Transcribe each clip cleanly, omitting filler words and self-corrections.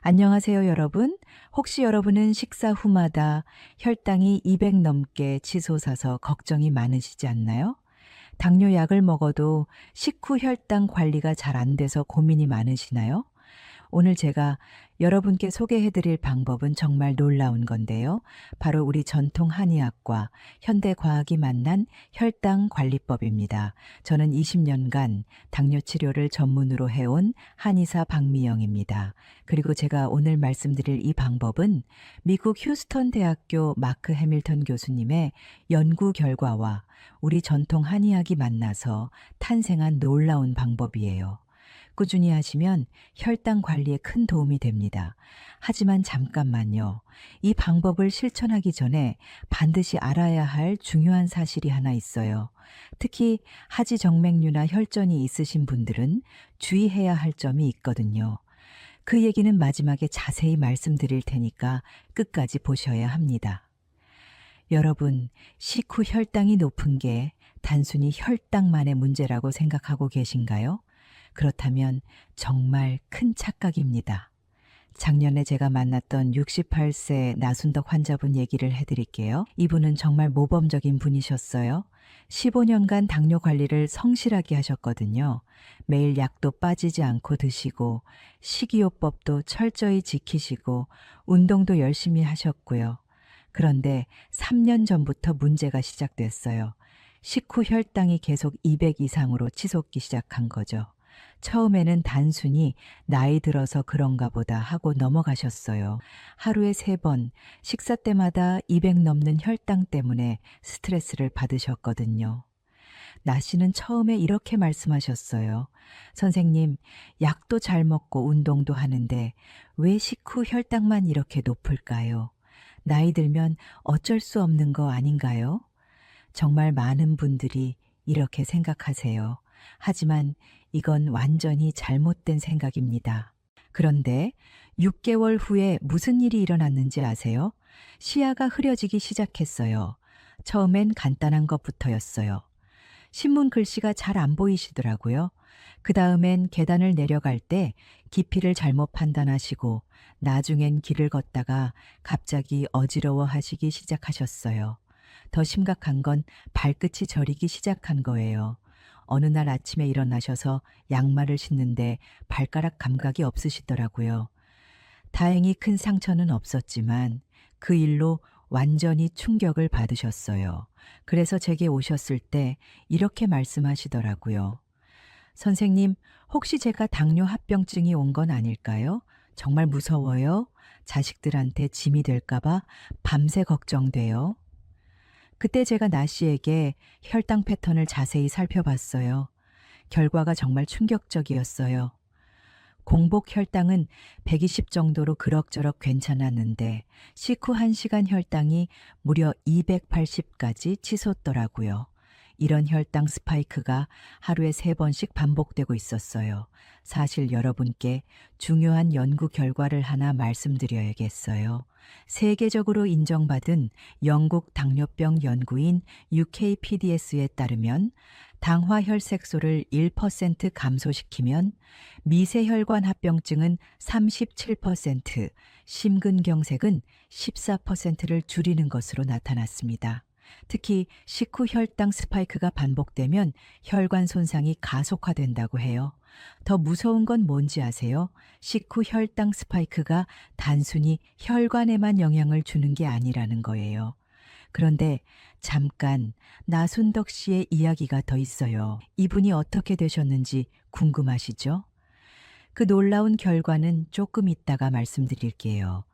안녕하세요, 여러분. 혹시 여러분은 식사 후마다 혈당이 200 넘게 치솟아서 걱정이 많으시지 않나요? 당뇨 약을 먹어도 식후 혈당 관리가 잘 안 돼서 고민이 많으시나요? 오늘 제가 여러분께 소개해 드릴 방법은 정말 놀라운 건데요. 바로 우리 전통 한의학과 현대 과학이 만난 혈당 관리법입니다. 저는 20년간 당뇨 치료를 전문으로 해온 한의사 박미영입니다. 그리고 제가 오늘 말씀드릴 이 방법은 미국 휴스턴 대학교 마크 해밀턴 교수님의 연구 결과와 우리 전통 한의학이 만나서 탄생한 놀라운 방법이에요. 꾸준히 하시면 혈당 관리에 큰 도움이 됩니다. 하지만 잠깐만요. 이 방법을 실천하기 전에 반드시 알아야 할 중요한 사실이 하나 있어요. 특히 하지정맥류나 혈전이 있으신 분들은 주의해야 할 점이 있거든요. 그 얘기는 마지막에 자세히 말씀드릴 테니까 끝까지 보셔야 합니다. 여러분, 식후 혈당이 높은 게 단순히 혈당만의 문제라고 생각하고 계신가요? 그렇다면 정말 큰 착각입니다. 작년에 제가 만났던 68세 나순덕 환자분 얘기를 해드릴게요. 이분은 정말 모범적인 분이셨어요. 15년간 당뇨 관리를 성실하게 하셨거든요. 매일 약도 빠지지 않고 드시고 식이요법도 철저히 지키시고 운동도 열심히 하셨고요. 그런데 3년 전부터 문제가 시작됐어요. 식후 혈당이 계속 200 이상으로 치솟기 시작한 거죠. 처음에는 단순히 나이 들어서 그런가 보다 하고 넘어가셨어요. 하루에 3번, 식사 때마다 200 넘는 혈당 때문에 스트레스를 받으셨거든요. 나 씨는 처음에 이렇게 말씀하셨어요. 선생님, 약도 잘 먹고 운동도 하는데 왜 식후 혈당만 이렇게 높을까요? 나이 들면 어쩔 수 없는 거 아닌가요? 정말 많은 분들이 이렇게 생각하세요. 하지만 이건 완전히 잘못된 생각입니다. 그런데 6개월 후에 무슨 일이 일어났는지 아세요? 시야가 흐려지기 시작했어요. 처음엔 간단한 것부터였어요. 신문 글씨가 잘 안 보이시더라고요. 그 다음엔 계단을 내려갈 때 깊이를 잘못 판단하시고 나중엔 길을 걷다가 갑자기 어지러워 하시기 시작하셨어요. 더 심각한 건 발끝이 저리기 시작한 거예요. 어느 날 아침에 일어나셔서 양말을 신는데 발가락 감각이 없으시더라고요. 다행히 큰 상처는 없었지만 그 일로 완전히 충격을 받으셨어요. 그래서 제게 오셨을 때 이렇게 말씀하시더라고요. 선생님, 혹시 제가 당뇨 합병증이 온 건 아닐까요? 정말 무서워요. 자식들한테 짐이 될까봐 밤새 걱정돼요. 그때 제가 나 씨에게 혈당 패턴을 자세히 살펴봤어요. 결과가 정말 충격적이었어요. 공복 혈당은 120 정도로 그럭저럭 괜찮았는데 식후 1시간 혈당이 무려 280까지 치솟더라고요. 이런 혈당 스파이크가 하루에 3번씩 반복되고 있었어요. 사실 여러분께 중요한 연구 결과를 하나 말씀드려야겠어요. 세계적으로 인정받은 영국 당뇨병 연구인 UKPDS에 따르면 당화혈색소를 1% 감소시키면 미세혈관 합병증은 37%, 심근경색은 14%를 줄이는 것으로 나타났습니다. 특히 식후 혈당 스파이크가 반복되면 혈관 손상이 가속화된다고 해요. 더 무서운 건 뭔지 아세요? 식후 혈당 스파이크가 단순히 혈관에만 영향을 주는 게 아니라는 거예요. 그런데 잠깐 나순덕 씨의 이야기가 더 있어요. 이분이 어떻게 되셨는지 궁금하시죠? 그 놀라운 결과는 조금 이따가 말씀드릴게요.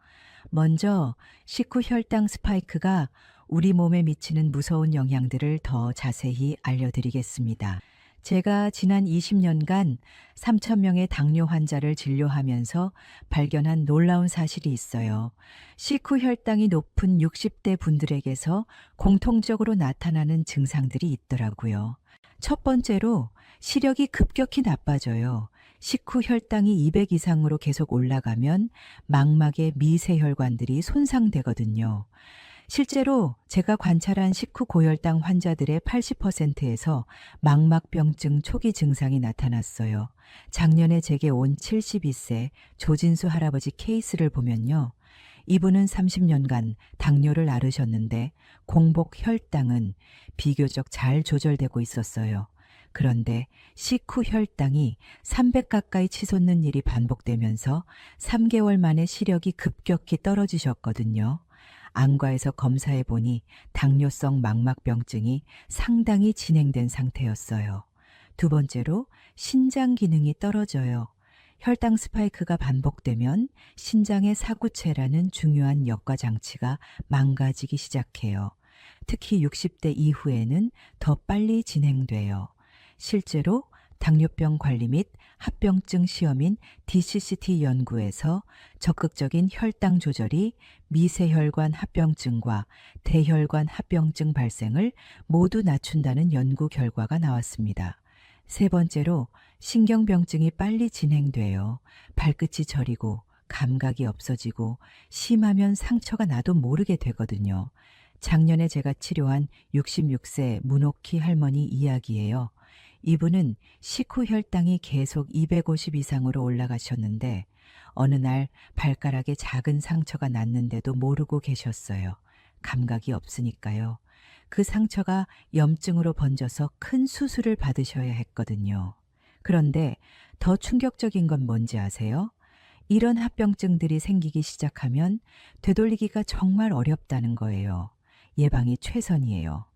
먼저 식후 혈당 스파이크가 우리 몸에 미치는 무서운 영향들을 더 자세히 알려드리겠습니다. 제가 지난 20년간 3,000명의 당뇨 환자를 진료하면서 발견한 놀라운 사실이 있어요. 식후 혈당이 높은 60대 분들에게서 공통적으로 나타나는 증상들이 있더라고요. 첫 번째로 시력이 급격히 나빠져요. 식후 혈당이 200 이상으로 계속 올라가면 망막의 미세혈관들이 손상되거든요. 실제로 제가 관찰한 식후 고혈당 환자들의 80%에서 망막병증 초기 증상이 나타났어요. 작년에 제게 온 72세 조진수 할아버지 케이스를 보면요. 이분은 30년간 당뇨를 앓으셨는데 공복 혈당은 비교적 잘 조절되고 있었어요. 그런데 식후 혈당이 300 가까이 치솟는 일이 반복되면서 3개월 만에 시력이 급격히 떨어지셨거든요. 안과에서 검사해 보니 당뇨성 망막병증이 상당히 진행된 상태였어요. 두 번째로 신장 기능이 떨어져요. 혈당 스파이크가 반복되면 신장의 사구체라는 중요한 역과 장치가 망가지기 시작해요. 특히 60대 이후에는 더 빨리 진행돼요. 실제로 당뇨병 관리 및 합병증 시험인 DCCT 연구에서 적극적인 혈당 조절이 미세혈관 합병증과 대혈관 합병증 발생을 모두 낮춘다는 연구 결과가 나왔습니다. 세 번째로 신경병증이 빨리 진행돼요. 발끝이 저리고 감각이 없어지고 심하면 상처가 나도 모르게 되거든요. 작년에 제가 치료한 66세 문옥희 할머니 이야기예요. 이분은 식후 혈당이 계속 250 이상으로 올라가셨는데 어느 날 발가락에 작은 상처가 났는데도 모르고 계셨어요. 감각이 없으니까요. 그 상처가 염증으로 번져서 큰 수술을 받으셔야 했거든요. 그런데 더 충격적인 건 뭔지 아세요? 이런 합병증들이 생기기 시작하면 되돌리기가 정말 어렵다는 거예요. 예방이 최선이에요.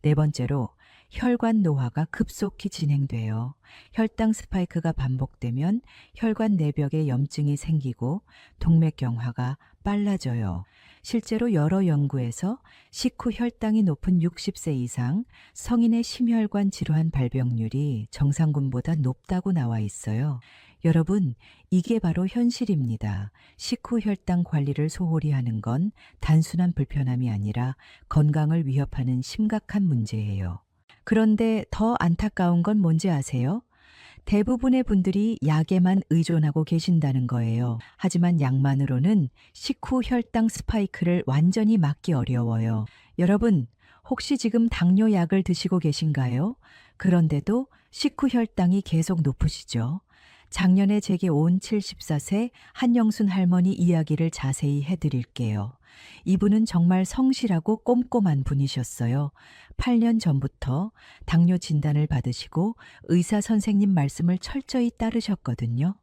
네 번째로 혈관 노화가 급속히 진행돼요. 혈당 스파이크가 반복되면 혈관 내벽에 염증이 생기고 동맥경화가 빨라져요. 실제로 여러 연구에서 식후 혈당이 높은 60세 이상 성인의 심혈관 질환 발병률이 정상군보다 높다고 나와 있어요. 여러분, 이게 바로 현실입니다. 식후 혈당 관리를 소홀히 하는 건 단순한 불편함이 아니라 건강을 위협하는 심각한 문제예요. 그런데 더 안타까운 건 뭔지 아세요? 대부분의 분들이 약에만 의존하고 계신다는 거예요. 하지만 약만으로는 식후 혈당 스파이크를 완전히 막기 어려워요. 여러분, 혹시 지금 당뇨 약을 드시고 계신가요? 그런데도 식후 혈당이 계속 높으시죠? 작년에 제게 온 74세 한영순 할머니 이야기를 자세히 해드릴게요. 이분은 정말 성실하고 꼼꼼한 분이셨어요. 8년 전부터 당뇨 진단을 받으시고 의사 선생님 말씀을 철저히 따르셨거든요.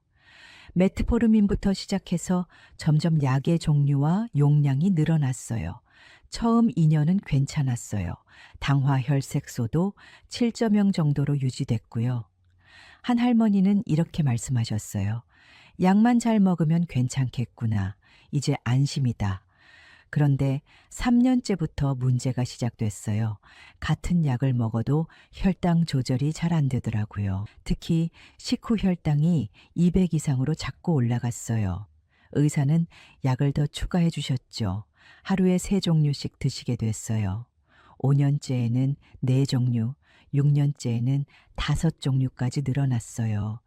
메트포르민부터 시작해서 점점 약의 종류와 용량이 늘어났어요. 처음 2년은 괜찮았어요. 당화 혈색소도 7.0 정도로 유지됐고요. 한 할머니는 이렇게 말씀하셨어요. 약만 잘 먹으면 괜찮겠구나. 이제 안심이다. 그런데 3년째부터 문제가 시작됐어요. 같은 약을 먹어도 혈당 조절이 잘 안 되더라고요. 특히 식후 혈당이 200 이상으로 자꾸 올라갔어요. 의사는 약을 더 추가해 주셨죠. 하루에 3종류씩 드시게 됐어요. 5년째에는 4종류, 6년째에는 5종류까지 늘어났어요.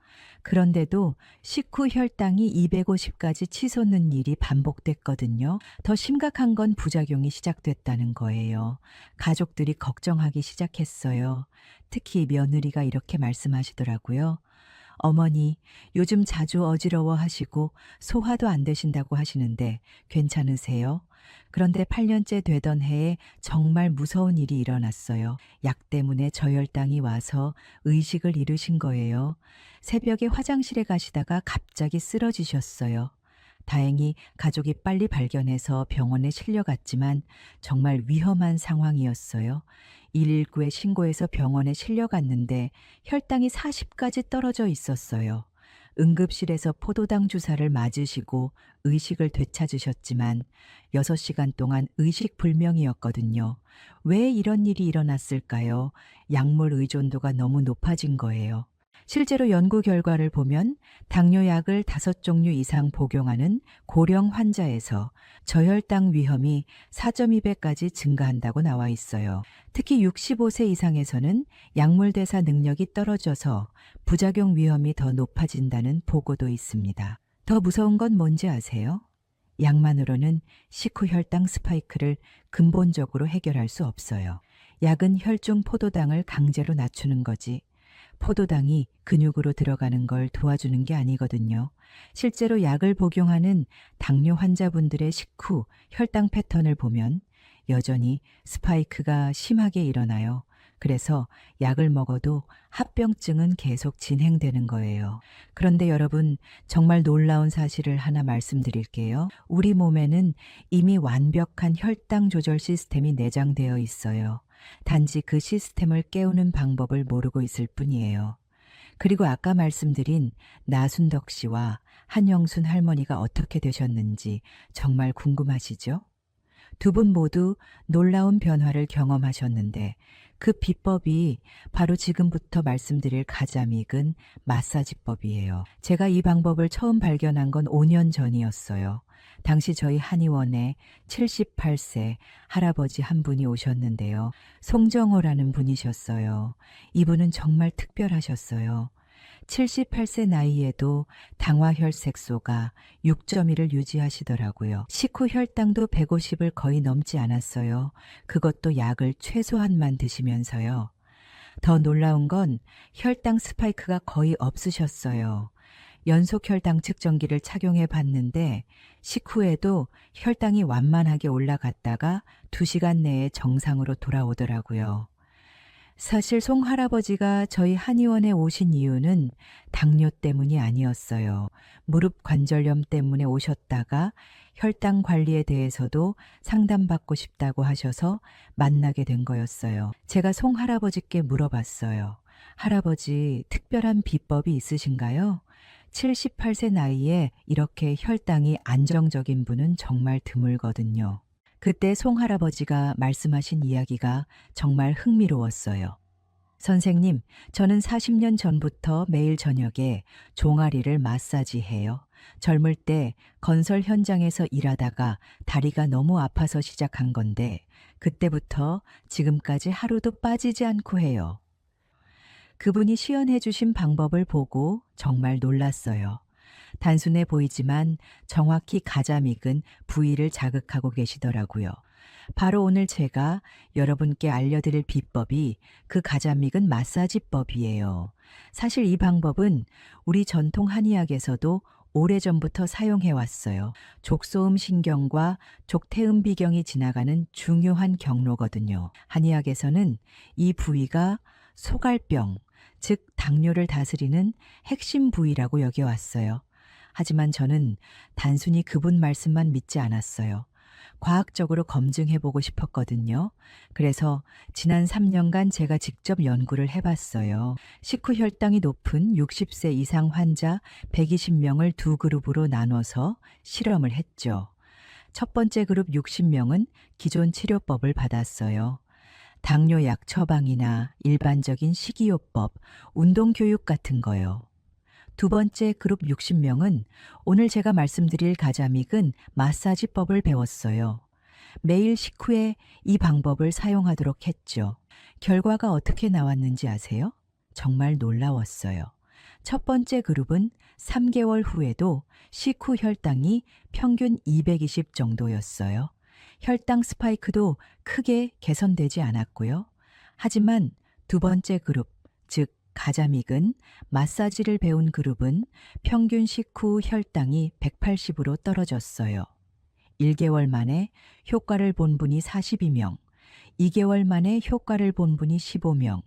그런데도 식후 혈당이 250까지 치솟는 일이 반복됐거든요. 더 심각한 건 부작용이 시작됐다는 거예요. 가족들이 걱정하기 시작했어요. 특히 며느리가 이렇게 말씀하시더라고요. 어머니, 요즘 자주 어지러워 하시고 소화도 안 되신다고 하시는데 괜찮으세요? 그런데 8년째 되던 해에 정말 무서운 일이 일어났어요. 약 때문에 저혈당이 와서 의식을 잃으신 거예요. 새벽에 화장실에 가시다가 갑자기 쓰러지셨어요. 다행히 가족이 빨리 발견해서 병원에 실려갔지만 정말 위험한 상황이었어요. 119에 신고해서 병원에 실려갔는데 혈당이 40까지 떨어져 있었어요. 응급실에서 포도당 주사를 맞으시고 의식을 되찾으셨지만 6시간 동안 의식 불명이었거든요. 왜 이런 일이 일어났을까요? 약물 의존도가 너무 높아진 거예요. 실제로 연구 결과를 보면 당뇨약을 5종류 이상 복용하는 고령 환자에서 저혈당 위험이 4.2배까지 증가한다고 나와 있어요. 특히 65세 이상에서는 약물 대사 능력이 떨어져서 부작용 위험이 더 높아진다는 보고도 있습니다. 더 무서운 건 뭔지 아세요? 약만으로는 식후 혈당 스파이크를 근본적으로 해결할 수 없어요. 약은 혈중 포도당을 강제로 낮추는 거지. 포도당이 근육으로 들어가는 걸 도와주는 게 아니거든요. 실제로 약을 복용하는 당뇨 환자분들의 식후 혈당 패턴을 보면 여전히 스파이크가 심하게 일어나요. 그래서 약을 먹어도 합병증은 계속 진행되는 거예요. 그런데 여러분, 정말 놀라운 사실을 하나 말씀드릴게요. 우리 몸에는 이미 완벽한 혈당 조절 시스템이 내장되어 있어요. 단지 그 시스템을 깨우는 방법을 모르고 있을 뿐이에요. 그리고 아까 말씀드린 나순덕 씨와 한영순 할머니가 어떻게 되셨는지 정말 궁금하시죠? 두 분 모두 놀라운 변화를 경험하셨는데 그 비법이 바로 지금부터 말씀드릴 가장 익은 마사지법이에요. 제가 이 방법을 처음 발견한 건 5년 전이었어요. 당시 저희 한의원에 78세 할아버지 한 분이 오셨는데요. 송정호라는 분이셨어요. 이분은 정말 특별하셨어요. 78세 나이에도 당화혈색소가 6.1을 유지하시더라고요. 식후 혈당도 150을 거의 넘지 않았어요. 그것도 약을 최소한만 드시면서요. 더 놀라운 건 혈당 스파이크가 거의 없으셨어요. 연속 혈당 측정기를 착용해 봤는데 식후에도 혈당이 완만하게 올라갔다가 2시간 내에 정상으로 돌아오더라고요. 사실 송 할아버지가 저희 한의원에 오신 이유는 당뇨 때문이 아니었어요. 무릎 관절염 때문에 오셨다가 혈당 관리에 대해서도 상담받고 싶다고 하셔서 만나게 된 거였어요. 제가 송 할아버지께 물어봤어요. 할아버지, 특별한 비법이 있으신가요? 78세 나이에 이렇게 혈당이 안정적인 분은 정말 드물거든요. 그때 송 할아버지가 말씀하신 이야기가 정말 흥미로웠어요. 선생님, 저는 40년 전부터 매일 저녁에 종아리를 마사지해요. 젊을 때 건설 현장에서 일하다가 다리가 너무 아파서 시작한 건데 그때부터 지금까지 하루도 빠지지 않고 해요. 그분이 시연해 주신 방법을 보고 정말 놀랐어요. 단순해 보이지만 정확히 가장 익은 부위를 자극하고 계시더라고요. 바로 오늘 제가 여러분께 알려드릴 비법이 그 가장 익은 마사지법이에요. 사실 이 방법은 우리 전통 한의학에서도 오래전부터 사용해 왔어요. 족소음 신경과 족태음 비경이 지나가는 중요한 경로거든요. 한의학에서는 이 부위가 소갈병, 즉 당뇨를 다스리는 핵심 부위라고 여겨왔어요. 하지만 저는 단순히 그분 말씀만 믿지 않았어요. 과학적으로 검증해보고 싶었거든요. 그래서 지난 3년간 제가 직접 연구를 해봤어요. 식후 혈당이 높은 60세 이상 환자 120명을 두 그룹으로 나눠서 실험을 했죠. 첫 번째 그룹 60명은 기존 치료법을 받았어요. 당뇨약 처방이나 일반적인 식이요법, 운동교육 같은 거요. 두 번째 그룹 60명은 오늘 제가 말씀드릴 가장 익은 마사지법을 배웠어요. 매일 식후에 이 방법을 사용하도록 했죠. 결과가 어떻게 나왔는지 아세요? 정말 놀라웠어요. 첫 번째 그룹은 3개월 후에도 식후 혈당이 평균 220 정도였어요. 혈당 스파이크도 크게 개선되지 않았고요. 하지만 두 번째 그룹, 즉 가장 익은 마사지를 배운 그룹은 평균 식후 혈당이 180으로 떨어졌어요. 1개월 만에 효과를 본 분이 42명, 2개월 만에 효과를 본 분이 15명,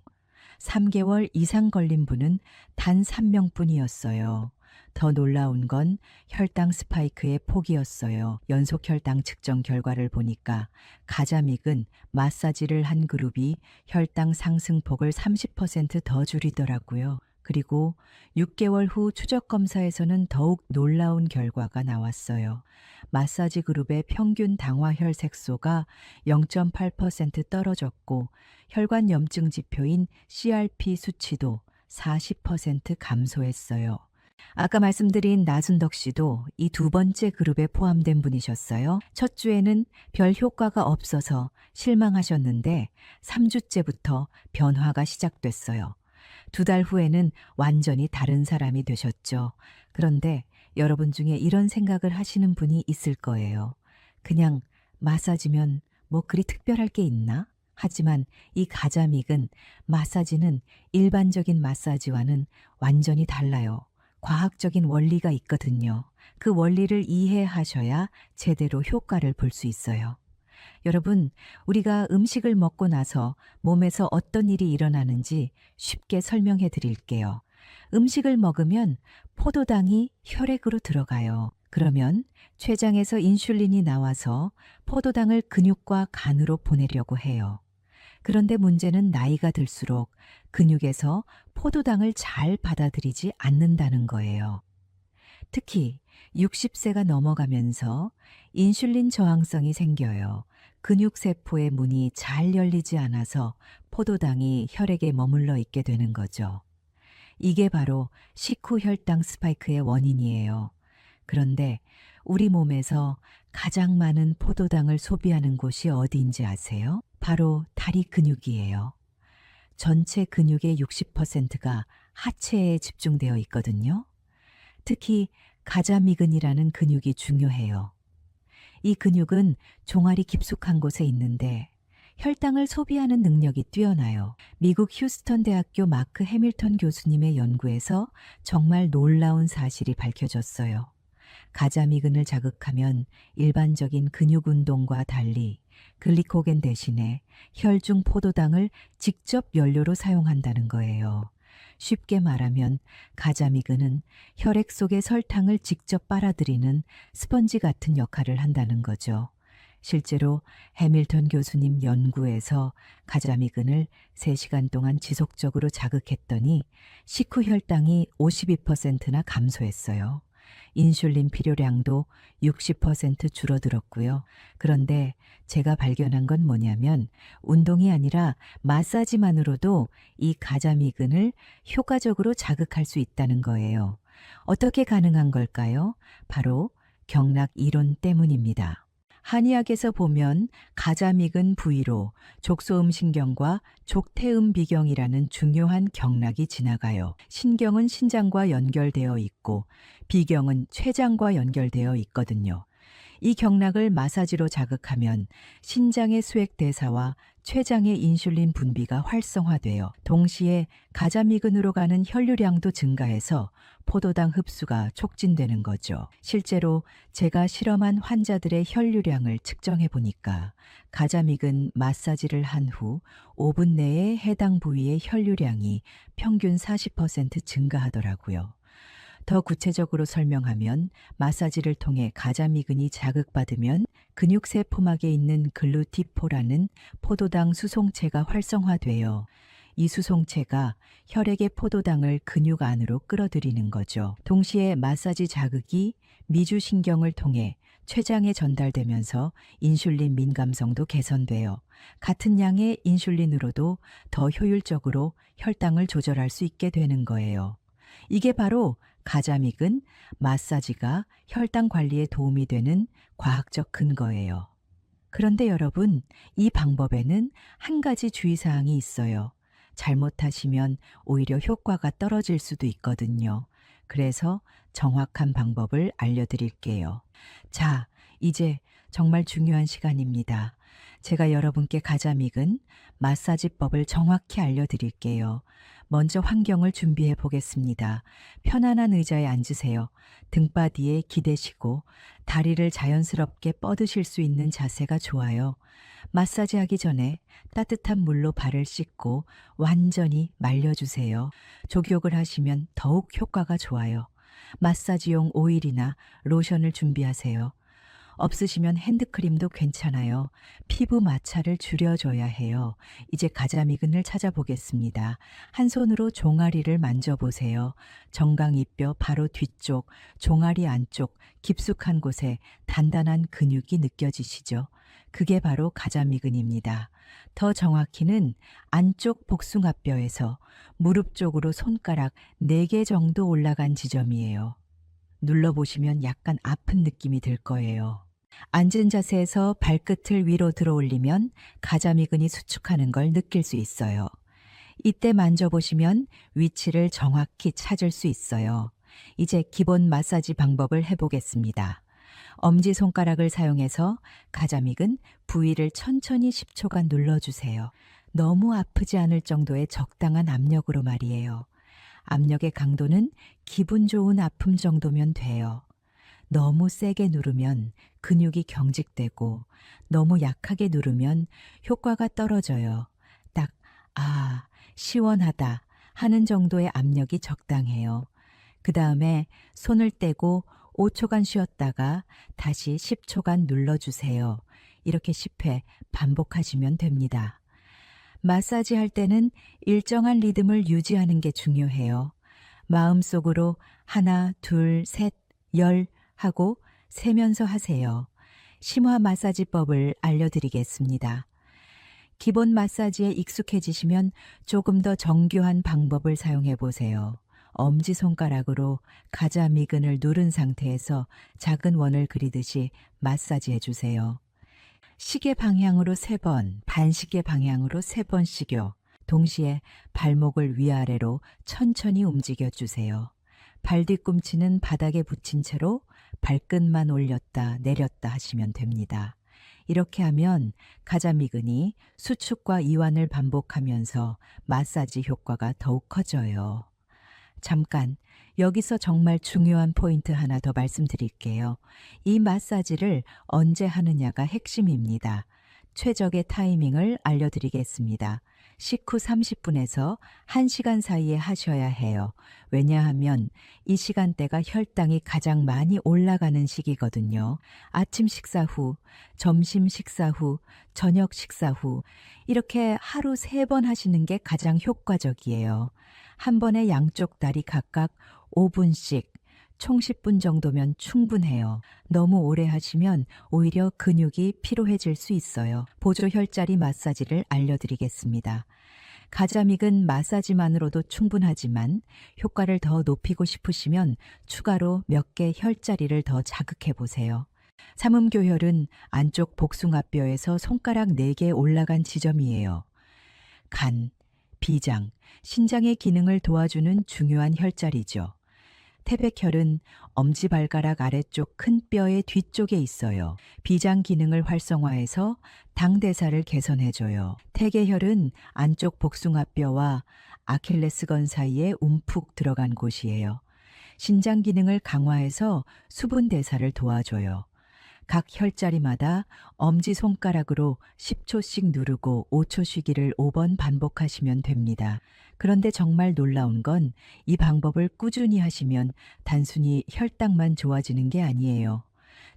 3개월 이상 걸린 분은 단 3명뿐이었어요. 더 놀라운 건 혈당 스파이크의 폭이었어요. 연속 혈당 측정 결과를 보니까 가장 익은 마사지를 한 그룹이 혈당 상승폭을 30%더 줄이더라고요. 그리고 6개월 후 추적 검사에서는 더욱 놀라운 결과가 나왔어요. 마사지 그룹의 평균 당화혈색소가 0.8% 떨어졌고 혈관 염증 지표인 CRP 수치도 40% 감소했어요. 아까 말씀드린 나순덕 씨도 이 두 번째 그룹에 포함된 분이셨어요. 첫 주에는 별 효과가 없어서 실망하셨는데 3주째부터 변화가 시작됐어요. 2달 후에는 완전히 다른 사람이 되셨죠. 그런데 여러분 중에 이런 생각을 하시는 분이 있을 거예요. 그냥 마사지면 뭐 그리 특별할 게 있나? 하지만 이 가자믹은 마사지는 일반적인 마사지와는 완전히 달라요. 과학적인 원리가 있거든요. 그 원리를 이해하셔야 제대로 효과를 볼 수 있어요. 여러분, 우리가 음식을 먹고 나서 몸에서 어떤 일이 일어나는지 쉽게 설명해 드릴게요. 음식을 먹으면 포도당이 혈액으로 들어가요. 그러면 췌장에서 인슐린이 나와서 포도당을 근육과 간으로 보내려고 해요. 그런데 문제는 나이가 들수록 근육에서 포도당을 잘 받아들이지 않는다는 거예요. 특히 60세가 넘어가면서 인슐린 저항성이 생겨요. 근육세포의 문이 잘 열리지 않아서 포도당이 혈액에 머물러 있게 되는 거죠. 이게 바로 식후 혈당 스파이크의 원인이에요. 그런데 우리 몸에서 가장 많은 포도당을 소비하는 곳이 어디인지 아세요? 바로 다리 근육이에요. 전체 근육의 60%가 하체에 집중되어 있거든요. 특히 가자미근이라는 근육이 중요해요. 이 근육은 종아리 깊숙한 곳에 있는데 혈당을 소비하는 능력이 뛰어나요. 미국 휴스턴 대학교 마크 해밀턴 교수님의 연구에서 정말 놀라운 사실이 밝혀졌어요. 가자미근을 자극하면 일반적인 근육 운동과 달리 글리코겐 대신에 혈중 포도당을 직접 연료로 사용한다는 거예요. 쉽게 말하면 가자미근은 혈액 속의 설탕을 직접 빨아들이는 스펀지 같은 역할을 한다는 거죠. 실제로 해밀턴 교수님 연구에서 가자미근을 3시간 동안 지속적으로 자극했더니 식후 혈당이 52%나 감소했어요. 인슐린 필요량도 60% 줄어들었고요. 그런데 제가 발견한 건 뭐냐면 운동이 아니라 마사지만으로도 이 가자미근을 효과적으로 자극할 수 있다는 거예요. 어떻게 가능한 걸까요? 바로 경락 이론 때문입니다. 한의학에서 보면 가자미근 부위로 족소음신경과 족태음비경이라는 중요한 경락이 지나가요. 신경은 신장과 연결되어 있고 비경은 췌장과 연결되어 있거든요. 이 경락을 마사지로 자극하면 신장의 수액대사와 췌장의 인슐린 분비가 활성화되어 동시에 가자미근으로 가는 혈류량도 증가해서 포도당 흡수가 촉진되는 거죠. 실제로 제가 실험한 환자들의 혈류량을 측정해 보니까 가자미근 마사지를 한 후 5분 내에 해당 부위의 혈류량이 평균 40% 증가하더라고요. 더 구체적으로 설명하면 마사지를 통해 가자미근이 자극받으면 근육세포막에 있는 글루티포라는 포도당 수송체가 활성화되어 이 수송체가 혈액의 포도당을 근육 안으로 끌어들이는 거죠. 동시에 마사지 자극이 미주신경을 통해 췌장에 전달되면서 인슐린 민감성도 개선되어 같은 양의 인슐린으로도 더 효율적으로 혈당을 조절할 수 있게 되는 거예요. 이게 바로 가자믹은 마사지가 혈당 관리에 도움이 되는 과학적 근거예요. 그런데 여러분, 이 방법에는 한 가지 주의사항이 있어요. 잘못하시면 오히려 효과가 떨어질 수도 있거든요. 그래서 정확한 방법을 알려드릴게요. 자, 이제 정말 중요한 시간입니다. 제가 여러분께 가자믹은 마사지법을 정확히 알려드릴게요. 먼저 환경을 준비해 보겠습니다. 편안한 의자에 앉으세요. 등바디에 기대시고 다리를 자연스럽게 뻗으실 수 있는 자세가 좋아요. 마사지 하기 전에 따뜻한 물로 발을 씻고 완전히 말려주세요. 족욕을 하시면 더욱 효과가 좋아요. 마사지용 오일이나 로션을 준비하세요. 없으시면 핸드크림도 괜찮아요. 피부 마찰을 줄여줘야 해요. 이제 가자미근을 찾아보겠습니다. 한 손으로 종아리를 만져보세요. 정강이뼈 바로 뒤쪽, 종아리 안쪽 깊숙한 곳에 단단한 근육이 느껴지시죠? 그게 바로 가자미근입니다. 더 정확히는 안쪽 복숭아뼈에서 무릎 쪽으로 손가락 4개 정도 올라간 지점이에요. 눌러보시면 약간 아픈 느낌이 들 거예요. 앉은 자세에서 발끝을 위로 들어 올리면 가자미근이 수축하는 걸 느낄 수 있어요. 이때 만져보시면 위치를 정확히 찾을 수 있어요. 이제 기본 마사지 방법을 해보겠습니다. 엄지손가락을 사용해서 가장 익은 부위를 천천히 10초간 눌러주세요. 너무 아프지 않을 정도의 적당한 압력으로 말이에요. 압력의 강도는 기분 좋은 아픔 정도면 돼요. 너무 세게 누르면 근육이 경직되고 너무 약하게 누르면 효과가 떨어져요. 딱, 아, 시원하다 하는 정도의 압력이 적당해요. 그 다음에 손을 떼고 5초간 쉬었다가 다시 10초간 눌러주세요. 이렇게 10회 반복하시면 됩니다. 마사지 할 때는 일정한 리듬을 유지하는 게 중요해요. 마음속으로 하나, 둘, 셋, 열 하고 세면서 하세요. 심화 마사지법을 알려드리겠습니다. 기본 마사지에 익숙해지시면 조금 더 정교한 방법을 사용해 보세요. 엄지손가락으로 가자 미근을 누른 상태에서 작은 원을 그리듯이 마사지해 주세요. 시계 방향으로 3번, 반시계 방향으로 3번씩요. 동시에 발목을 위아래로 천천히 움직여 주세요. 발 뒤꿈치는 바닥에 붙인 채로 발끝만 올렸다 내렸다 하시면 됩니다. 이렇게 하면 가자미근이 수축과 이완을 반복하면서 마사지 효과가 더욱 커져요. 잠깐, 여기서 정말 중요한 포인트 하나 더 말씀드릴게요. 이 마사지를 언제 하느냐가 핵심입니다. 최적의 타이밍을 알려드리겠습니다. 식후 30분에서 1시간 사이에 하셔야 해요. 왜냐하면 이 시간대가 혈당이 가장 많이 올라가는 시기거든요. 아침 식사 후, 점심 식사 후, 저녁 식사 후 이렇게 하루 3번 하시는 게 가장 효과적이에요. 한 번에 양쪽 다리 각각 5분씩 총 10분 정도면 충분해요. 너무 오래 하시면 오히려 근육이 피로해질 수 있어요. 보조 혈자리 마사지를 알려드리겠습니다. 가장 익은 마사지만으로도 충분하지만 효과를 더 높이고 싶으시면 추가로 몇 개 혈자리를 더 자극해 보세요. 삼음교혈은 안쪽 복숭아뼈에서 손가락 4개 올라간 지점이에요. 간, 비장, 신장의 기능을 도와주는 중요한 혈자리죠. 태백혈은 엄지발가락 아래쪽 큰 뼈의 뒤쪽에 있어요. 비장 기능을 활성화해서 당대사를 개선해줘요. 태계혈은 안쪽 복숭아뼈와 아킬레스건 사이에 움푹 들어간 곳이에요. 신장 기능을 강화해서 수분 대사를 도와줘요. 각 혈자리마다 엄지손가락으로 10초씩 누르고 5초 쉬기를 5번 반복하시면 됩니다. 그런데 정말 놀라운 건 이 방법을 꾸준히 하시면 단순히 혈당만 좋아지는 게 아니에요.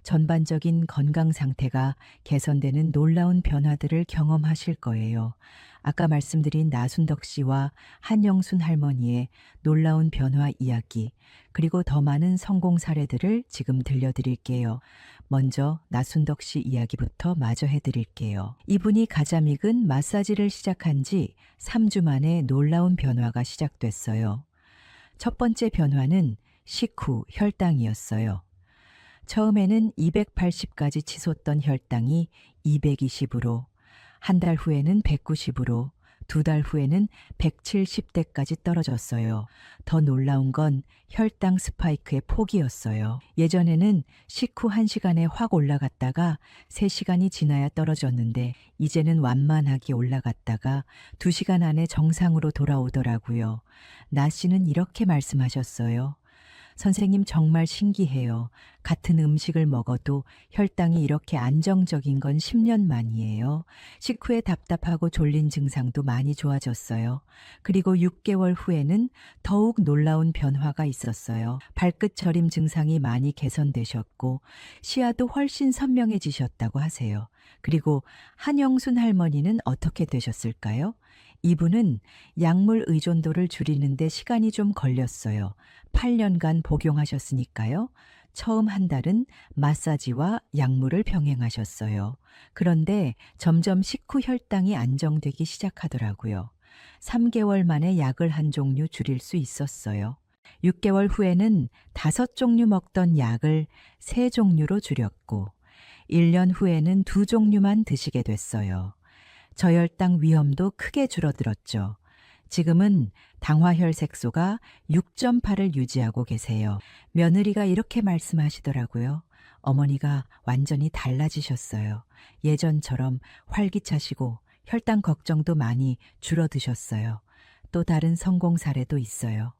전반적인 건강 상태가 개선되는 놀라운 변화들을 경험하실 거예요. 아까 말씀드린 나순덕 씨와 한영순 할머니의 놀라운 변화 이야기, 그리고 더 많은 성공 사례들을 지금 들려드릴게요. 먼저 나순덕 씨 이야기부터 마저 해드릴게요. 이분이 가장 익은 마사지를 시작한 지 3주 만에 놀라운 변화가 시작됐어요. 첫 번째 변화는 식후 혈당이었어요. 처음에는 280까지 치솟던 혈당이 220으로, 한 달 후에는 190으로, 2달 후에는 170대까지 떨어졌어요. 더 놀라운 건 혈당 스파이크의 폭이었어요. 예전에는 식후 1시간에 확 올라갔다가 3시간이 지나야 떨어졌는데 이제는 완만하게 올라갔다가 2시간 안에 정상으로 돌아오더라고요. 나 씨는 이렇게 말씀하셨어요. 선생님 정말 신기해요. 같은 음식을 먹어도 혈당이 이렇게 안정적인 건 10년 만이에요. 식후에 답답하고 졸린 증상도 많이 좋아졌어요. 그리고 6개월 후에는 더욱 놀라운 변화가 있었어요. 발끝 저림 증상이 많이 개선되셨고 시야도 훨씬 선명해지셨다고 하세요. 그리고 한영순 할머니는 어떻게 되셨을까요? 이분은 약물 의존도를 줄이는데 시간이 좀 걸렸어요. 8년간 복용하셨으니까요. 처음 한 달은 마사지와 약물을 병행하셨어요. 그런데 점점 식후 혈당이 안정되기 시작하더라고요. 3개월 만에 약을 한 종류 줄일 수 있었어요. 6개월 후에는 5종류 먹던 약을 3종류로 줄였고 1년 후에는 2종류만 드시게 됐어요. 저혈당 위험도 크게 줄어들었죠. 지금은 당화혈색소가 6.8을 유지하고 계세요. 며느리가 이렇게 말씀하시더라고요. 어머니가 완전히 달라지셨어요. 예전처럼 활기차시고 혈당 걱정도 많이 줄어드셨어요. 또 다른 성공 사례도 있어요.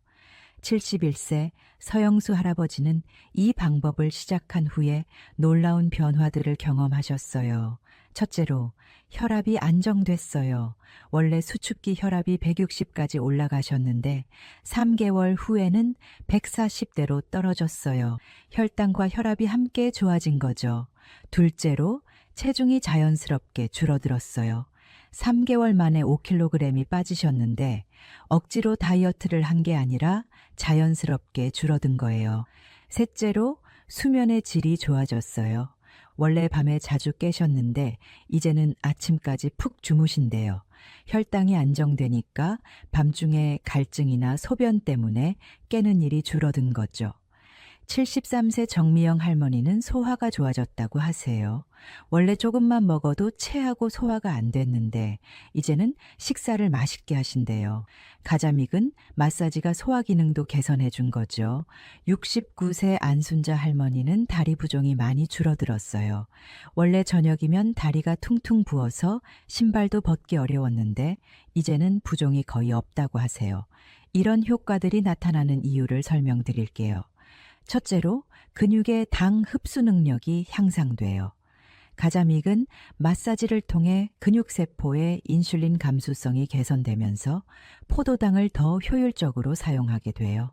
71세 서영수 할아버지는 이 방법을 시작한 후에 놀라운 변화들을 경험하셨어요. 첫째로, 혈압이 안정됐어요. 원래 수축기 혈압이 160까지 올라가셨는데 3개월 후에는 140대로 떨어졌어요. 혈당과 혈압이 함께 좋아진 거죠. 둘째로, 체중이 자연스럽게 줄어들었어요. 3개월 만에 5kg이 빠지셨는데 억지로 다이어트를 한 게 아니라 자연스럽게 줄어든 거예요. 셋째로, 수면의 질이 좋아졌어요. 원래 밤에 자주 깨셨는데 이제는 아침까지 푹 주무신대요. 혈당이 안정되니까 밤중에 갈증이나 소변 때문에 깨는 일이 줄어든 거죠. 73세 정미영 할머니는 소화가 좋아졌다고 하세요. 원래 조금만 먹어도 체하고 소화가 안 됐는데 이제는 식사를 맛있게 하신대요. 가자믹은 마사지가 소화 기능도 개선해 준 거죠. 69세 안순자 할머니는 다리 부종이 많이 줄어들었어요. 원래 저녁이면 다리가 퉁퉁 부어서 신발도 벗기 어려웠는데 이제는 부종이 거의 없다고 하세요. 이런 효과들이 나타나는 이유를 설명드릴게요. 첫째로, 근육의 당 흡수 능력이 향상돼요. 가자믹은 마사지를 통해 근육세포의 인슐린 감수성이 개선되면서 포도당을 더 효율적으로 사용하게 돼요.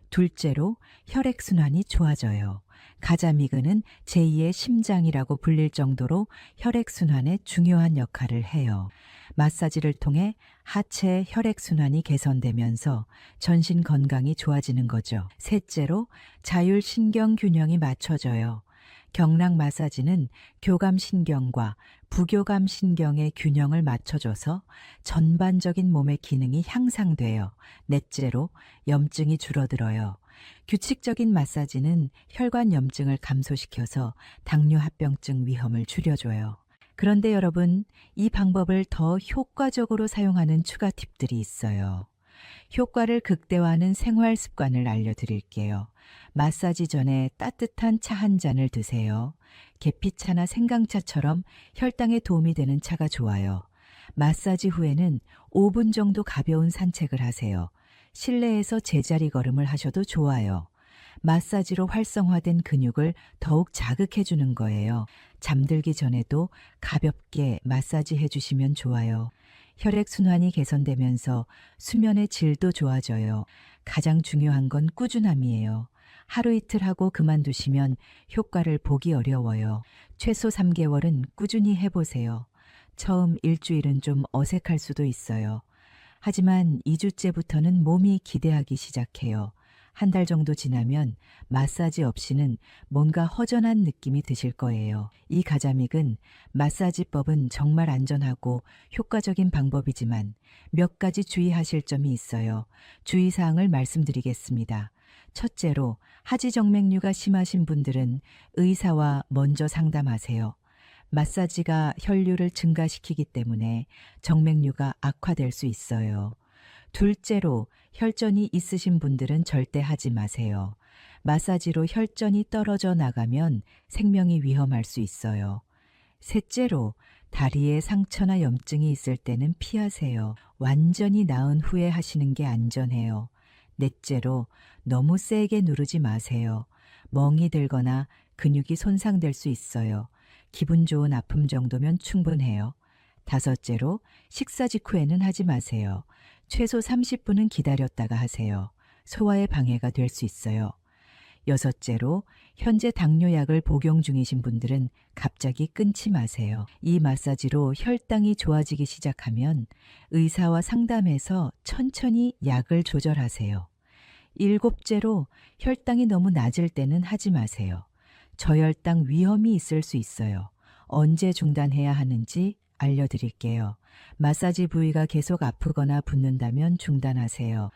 둘째로, 혈액순환이 좋아져요. 가자미근은 제2의 심장이라고 불릴 정도로 혈액순환에 중요한 역할을 해요. 마사지를 통해 하체 혈액순환이 개선되면서 전신 건강이 좋아지는 거죠. 셋째로, 자율신경 균형이 맞춰져요. 경락 마사지는 교감신경과 부교감신경의 균형을 맞춰줘서 전반적인 몸의 기능이 향상돼요. 넷째로, 염증이 줄어들어요. 규칙적인 마사지는 혈관 염증을 감소시켜서 당뇨합병증 위험을 줄여줘요. 그런데 여러분, 이 방법을 더 효과적으로 사용하는 추가 팁들이 있어요. 효과를 극대화하는 생활 습관을 알려드릴게요. 마사지 전에 따뜻한 차 한 잔을 드세요. 계피차나 생강차처럼 혈당에 도움이 되는 차가 좋아요. 마사지 후에는 5분 정도 가벼운 산책을 하세요. 실내에서 제자리 걸음을 하셔도 좋아요. 마사지로 활성화된 근육을 더욱 자극해 주는 거예요. 잠들기 전에도 가볍게 마사지 해주시면 좋아요. 혈액순환이 개선되면서 수면의 질도 좋아져요. 가장 중요한 건 꾸준함이에요. 하루 이틀 하고 그만두시면 효과를 보기 어려워요. 최소 3개월은 꾸준히 해보세요. 처음 일주일은 좀 어색할 수도 있어요. 하지만 2주째부터는 몸이 기대하기 시작해요. 한 달 정도 지나면 마사지 없이는 뭔가 허전한 느낌이 드실 거예요. 이 가자믹은 마사지법은 정말 안전하고 효과적인 방법이지만 몇 가지 주의하실 점이 있어요. 주의사항을 말씀드리겠습니다. 첫째로, 하지정맥류가 심하신 분들은 의사와 먼저 상담하세요. 마사지가 혈류를 증가시키기 때문에 정맥류가 악화될 수 있어요. 둘째로, 혈전이 있으신 분들은 절대 하지 마세요. 마사지로 혈전이 떨어져 나가면 생명이 위험할 수 있어요. 셋째로, 다리에 상처나 염증이 있을 때는 피하세요. 완전히 나은 후에 하시는 게 안전해요. 넷째로, 너무 세게 누르지 마세요. 멍이 들거나 근육이 손상될 수 있어요. 기분 좋은 아픔 정도면 충분해요. 다섯째로, 식사 직후에는 하지 마세요. 최소 30분은 기다렸다가 하세요. 소화에 방해가 될 수 있어요. 여섯째로, 현재 당뇨약을 복용 중이신 분들은 갑자기 끊지 마세요. 이 마사지로 혈당이 좋아지기 시작하면 의사와 상담해서 천천히 약을 조절하세요. 일곱째로, 혈당이 너무 낮을 때는 하지 마세요. 저혈당 위험이 있을 수 있어요. 언제 중단해야 하는지 알려드릴게요. 마사지 부위가 계속 아프거나 붓는다면 중단하세요.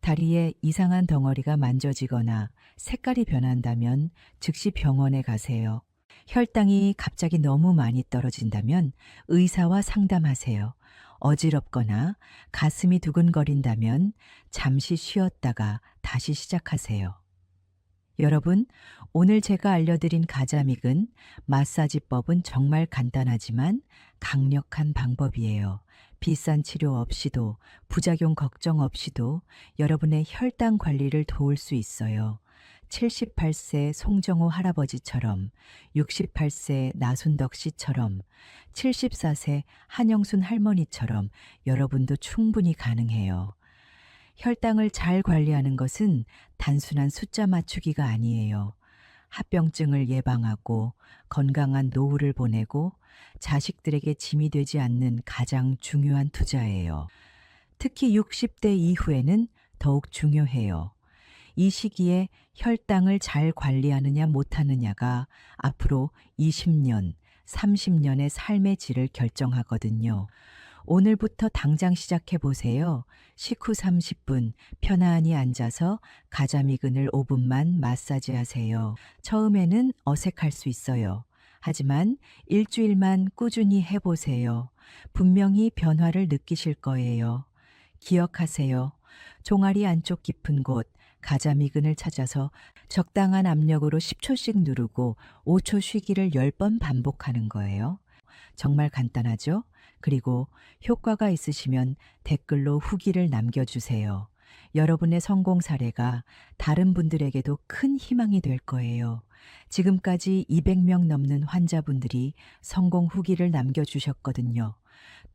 다리에 이상한 덩어리가 만져지거나 색깔이 변한다면 즉시 병원에 가세요. 혈당이 갑자기 너무 많이 떨어진다면 의사와 상담하세요. 어지럽거나 가슴이 두근거린다면 잠시 쉬었다가 다시 시작하세요. 여러분, 오늘 제가 알려드린 가자믹은 마사지법은 정말 간단하지만 강력한 방법이에요. 비싼 치료 없이도 부작용 걱정 없이도 여러분의 혈당 관리를 도울 수 있어요. 78세 송정호 할아버지처럼, 68세 나순덕 씨처럼, 74세 한영순 할머니처럼 여러분도 충분히 가능해요. 혈당을 잘 관리하는 것은 단순한 숫자 맞추기가 아니에요. 합병증을 예방하고 건강한 노후를 보내고 자식들에게 짐이 되지 않는 가장 중요한 투자예요. 특히 60대 이후에는 더욱 중요해요. 이 시기에 혈당을 잘 관리하느냐 못하느냐가 앞으로 20년, 30년의 삶의 질을 결정하거든요. 오늘부터 당장 시작해 보세요. 식후 30분 편안히 앉아서 가자미근을 5분만 마사지하세요. 처음에는 어색할 수 있어요. 하지만 일주일만 꾸준히 해보세요. 분명히 변화를 느끼실 거예요. 기억하세요. 종아리 안쪽 깊은 곳 가자미근을 찾아서 적당한 압력으로 10초씩 누르고 5초 쉬기를 10번 반복하는 거예요. 정말 간단하죠? 그리고 효과가 있으시면 댓글로 후기를 남겨주세요. 여러분의 성공 사례가 다른 분들에게도 큰 희망이 될 거예요. 지금까지 200명 넘는 환자분들이 성공 후기를 남겨주셨거든요.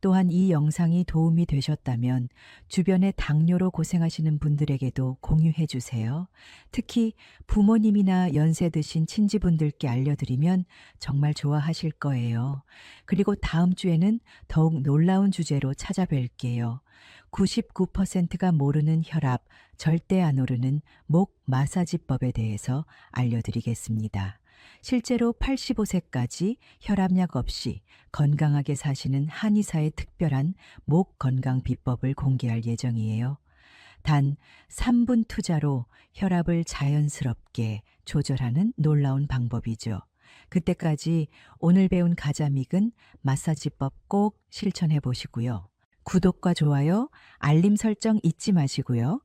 또한 이 영상이 도움이 되셨다면 주변에 당뇨로 고생하시는 분들에게도 공유해 주세요. 특히 부모님이나 연세 드신 친지분들께 알려드리면 정말 좋아하실 거예요. 그리고 다음 주에는 더욱 놀라운 주제로 찾아뵐게요. 99%가 모르는 혈압, 절대 안 오르는 목 마사지법에 대해서 알려드리겠습니다. 실제로 85세까지 혈압약 없이 건강하게 사시는 한의사의 특별한 목 건강 비법을 공개할 예정이에요. 단 3분 투자로 혈압을 자연스럽게 조절하는 놀라운 방법이죠. 그때까지 오늘 배운 가자믹은 마사지법 꼭 실천해 보시고요. 구독과 좋아요, 알림 설정 잊지 마시고요.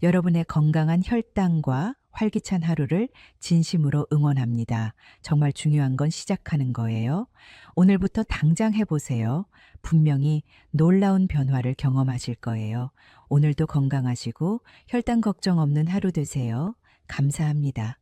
여러분의 건강한 혈당과 활기찬 하루를 진심으로 응원합니다. 정말 중요한 건 시작하는 거예요. 오늘부터 당장 해보세요. 분명히 놀라운 변화를 경험하실 거예요. 오늘도 건강하시고 혈당 걱정 없는 하루 되세요. 감사합니다.